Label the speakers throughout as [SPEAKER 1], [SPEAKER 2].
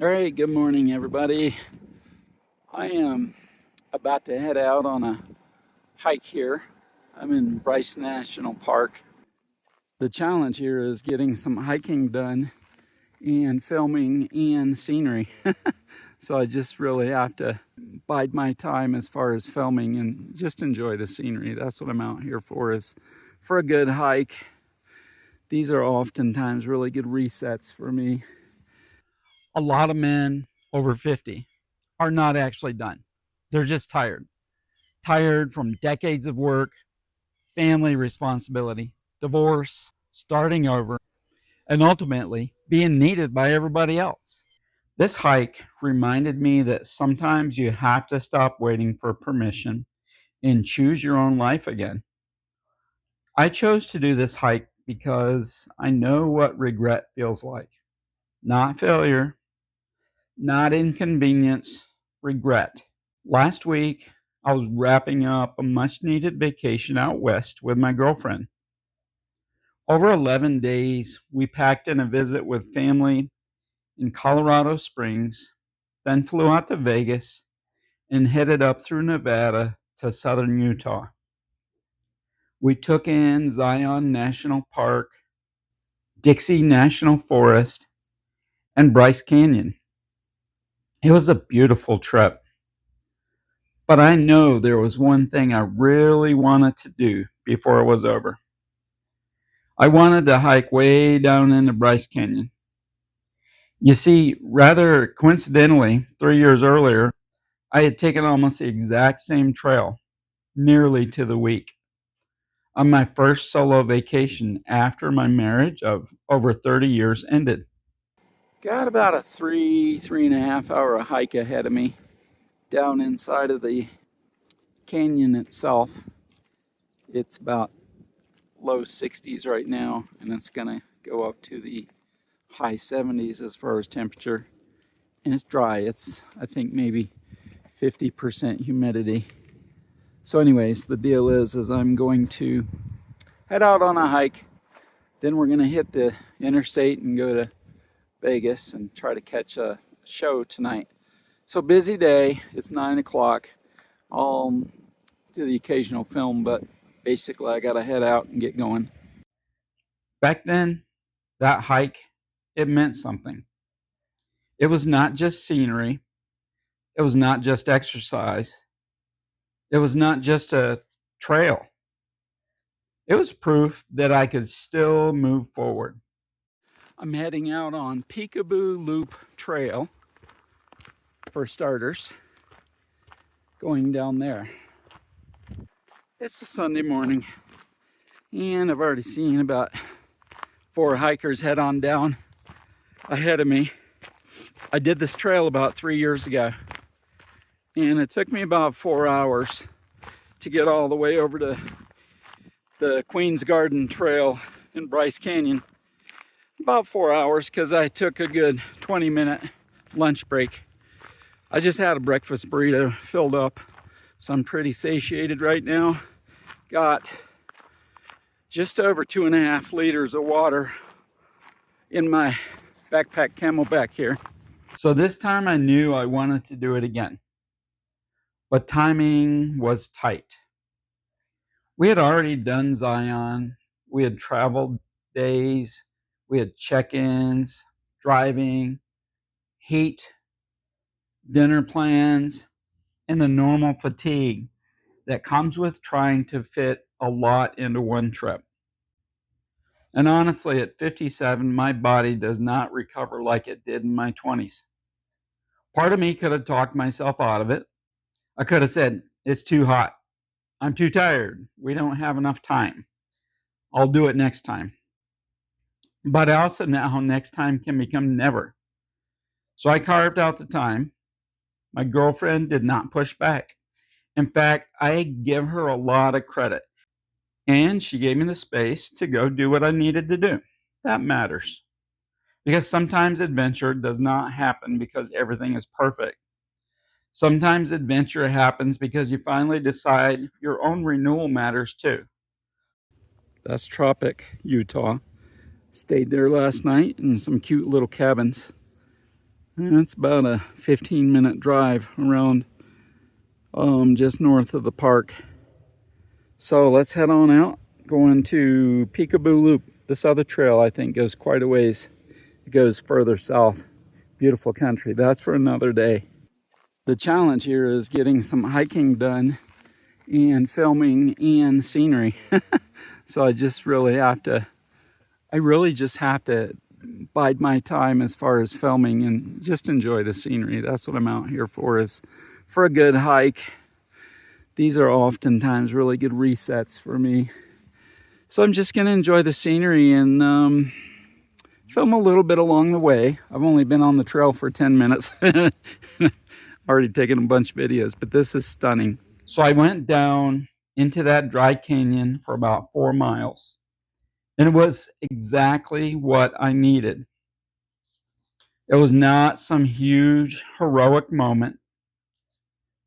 [SPEAKER 1] All right, good morning, everybody. I am about to head out on a hike here. I'm in Bryce National Park. The challenge here is getting some hiking done and filming and scenery. So I just really have to bide my time as far as filming and just enjoy the scenery. That's what I'm out here for, is for a good hike. These are oftentimes really good resets for me. A lot of men over 50 are not actually done. They're just tired from decades of work, family responsibility, divorce, starting over, and ultimately being needed by everybody else. This hike reminded me that sometimes you have to stop waiting for permission and choose your own life again. I chose to do this hike because I know what regret feels like. Not failure, not inconvenience, regret. Last week, I was wrapping up a much needed vacation out west with my girlfriend. Over 11 days, we packed in a visit with family in Colorado Springs, then flew out to Vegas and headed up through Nevada to southern Utah. We took in Zion National Park, Dixie National Forest, and Bryce Canyon. It was a beautiful trip, but I know there was one thing I really wanted to do before it was over. I wanted to hike way down into Bryce Canyon. You see, rather coincidentally, 3 years earlier, I had taken almost the exact same trail, nearly to the week, on my first solo vacation after my marriage of over 30 years ended. Got about a 3.5 hour hike ahead of me down inside of the canyon itself. It's about low 60s right now, and it's going to go up to the high 70s as far as temperature. And it's dry. It's, I think, maybe 50% humidity. So anyways, the deal is I'm going to head out on a hike. Then we're going to hit the interstate and go to Vegas and try to catch a show tonight. So busy day. It's 9 o'clock. I'll do the occasional film, but basically I got to head out and get going. Back then, that hike, it meant something. It was not just scenery. It was not just exercise. It was not just a trail. It was proof that I could still move forward. I'm heading out on Peekaboo Loop Trail, for starters, going down there. It's a Sunday morning, and I've already seen about 4 hikers head on down ahead of me. I did this trail about 3 years ago, and it took me about 4 hours to get all the way over to the Queen's Garden Trail in Bryce Canyon. About 4 hours because I took a good 20-minute lunch break. I just had a breakfast burrito filled up, so I'm pretty satiated right now. Got just over 2.5 liters of water in my backpack Camelback here. So this time I knew I wanted to do it again, but timing was tight. We had already done Zion. We had traveled days. We had check-ins, driving, heat, dinner plans, and the normal fatigue that comes with trying to fit a lot into one trip. And honestly, at 57, my body does not recover like it did in my 20s. Part of me could have talked myself out of it. I could have said, it's too hot. I'm too tired. We don't have enough time. I'll do it next time. But I also know how next time can become never. So I carved out the time. My girlfriend did not push back. In fact, I give her a lot of credit. And she gave me the space to go do what I needed to do. That matters. Because sometimes adventure does not happen because everything is perfect. Sometimes adventure happens because you finally decide your own renewal matters too. That's Tropic, Utah. Stayed there last night in some cute little cabins. And it's about a 15-minute drive around just north of the park. So let's head on out, going to Peekaboo Loop. This other trail I think goes quite a ways. It goes further south. Beautiful country. That's for another day. The challenge here is getting some hiking done and filming and scenery. So I really just have to bide my time as far as filming and just enjoy the scenery. That's what I'm out here for, is for a good hike. These are oftentimes really good resets for me. So I'm just going to enjoy the scenery and film a little bit along the way. I've only been on the trail for 10 minutes. Already taken a bunch of videos, but this is stunning. So I went down into that dry canyon for about 4 miles. And it was exactly what I needed. It was not some huge heroic moment.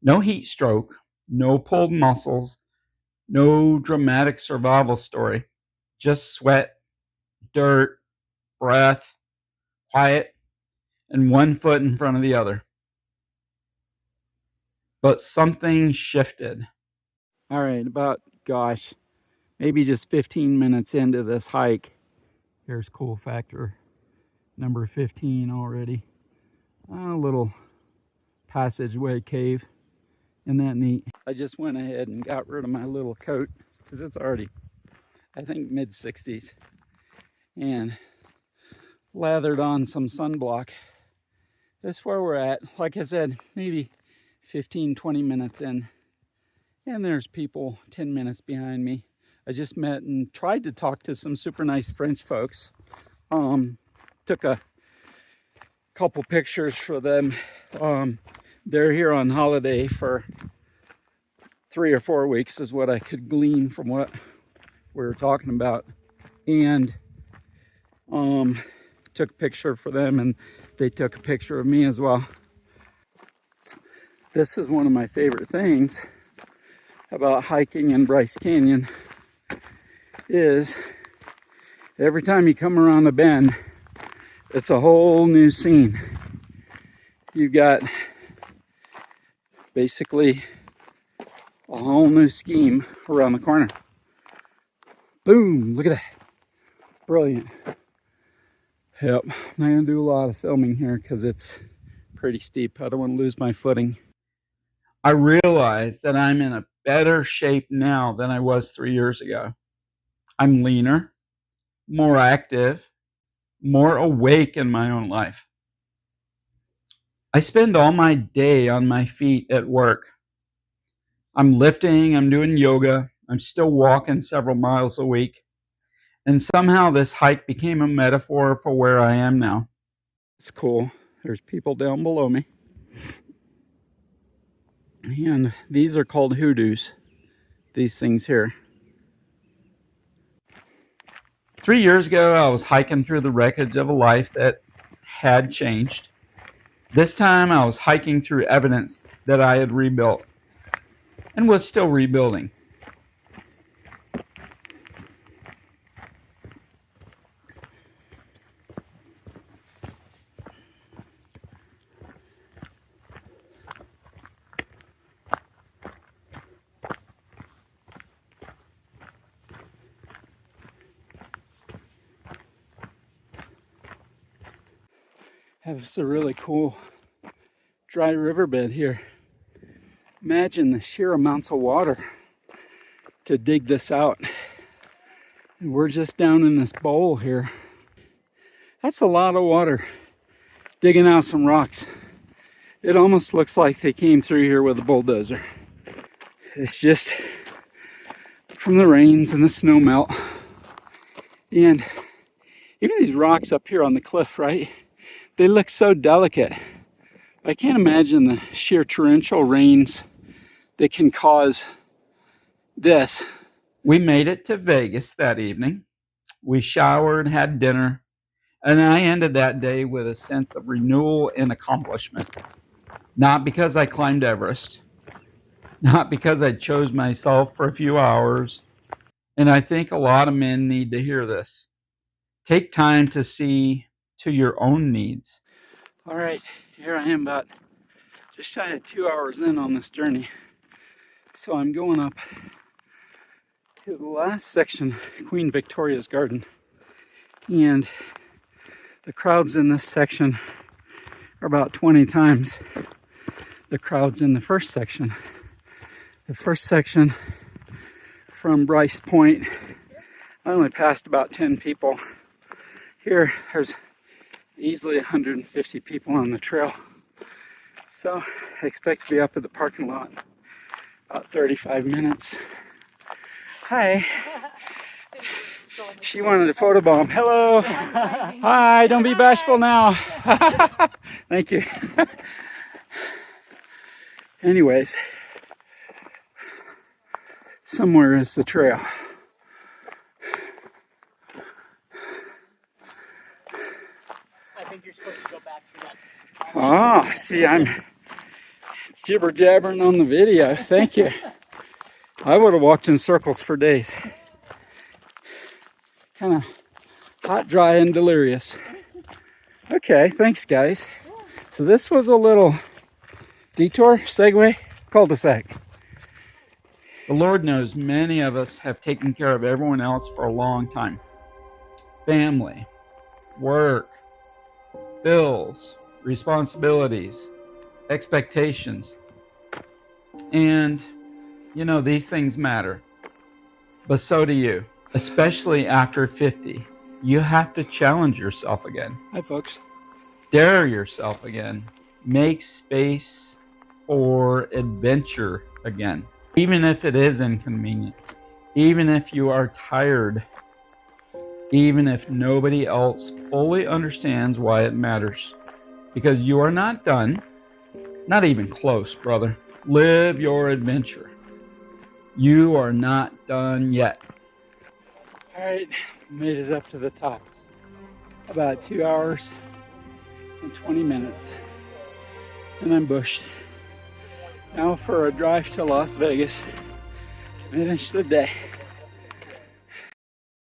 [SPEAKER 1] No heat stroke, no pulled muscles, no dramatic survival story. Just sweat, dirt, breath, quiet, and one foot in front of the other. But something shifted. All right, about, gosh, maybe just 15 minutes into this hike. Here's cool factor number 15 already. A little passageway cave. Isn't that neat? I just went ahead and got rid of my little coat because it's already, I think, mid-60s, and lathered on some sunblock. That's where we're at. Like I said, maybe 15-20 minutes in, and there's people 10 minutes behind me. I just met and tried to talk to some super nice French folks. Took a couple pictures for them. They're here on holiday for 3 or 4 weeks is what I could glean from what we were talking about, and took a picture for them, and they took a picture of me as well. This is one of my favorite things about hiking in Bryce Canyon, is every time you come around a bend, it's a whole new scene. You've got basically a whole new scheme around the corner. Boom, look at that. Brilliant. Yep, I'm not gonna do a lot of filming here because it's pretty steep. I don't want to lose my footing. I realize that I'm in a better shape now than I was 3 years ago. I'm leaner, more active, more awake in my own life. I spend all my day on my feet at work. I'm lifting, I'm doing yoga, I'm still walking several miles a week. And somehow this hike became a metaphor for where I am now. It's cool. There's people down below me. And these are called hoodoos, these things here. 3 years ago, I was hiking through the wreckage of a life that had changed. This time, I was hiking through evidence that I had rebuilt and was still rebuilding. Have a really cool dry riverbed here. Imagine the sheer amounts of water to dig this out. And we're just down in this bowl here. That's a lot of water digging out some rocks. It almost looks like they came through here with a bulldozer. It's just from the rains and the snow melt. And even these rocks up here on the cliff, right? They look so delicate. I can't imagine the sheer torrential rains that can cause this. We made it to Vegas that evening. We showered, had dinner, and I ended that day with a sense of renewal and accomplishment. Not because I climbed Everest, not because I chose myself for a few hours. And I think a lot of men need to hear this. Take time to see to your own needs. All right, Here I am about just shy of 2 hours in on this journey. So I'm going up to the last section, Queen Victoria's Garden. And the crowds in this section are about 20 times the crowds in the first section. The first section from Bryce Point, I only passed about 10 people. Here, there's easily 150 people on the trail. So I expect to be up at the parking lot in about 35 minutes. Hi. She wanted a photobomb. Hello. Hi, don't be bashful now. Thank you. Anyways, somewhere is the trail.
[SPEAKER 2] I think you're supposed to go back through that.
[SPEAKER 1] Ah, see, I'm jibber jabbering on the video. Thank you. I would have walked in circles for days. Kind of hot, dry, and delirious. Okay, thanks, guys. So this was a little detour, segue, cul-de-sac. The Lord knows many of us have taken care of everyone else for a long time. Family, work, bills, responsibilities, expectations. And, you know, these things matter. But so do you, especially after 50. You have to challenge yourself again. Hi, folks. Dare yourself again. Make space for adventure again. Even if it is inconvenient. Even if you are tired. Even if nobody else fully understands why it matters. Because you are not done. Not even close, brother. Live your adventure. You are not done yet. All right, made it up to the top. About 2 hours and 20 minutes. And I'm bushed. Now for a drive to Las Vegas to finish the day.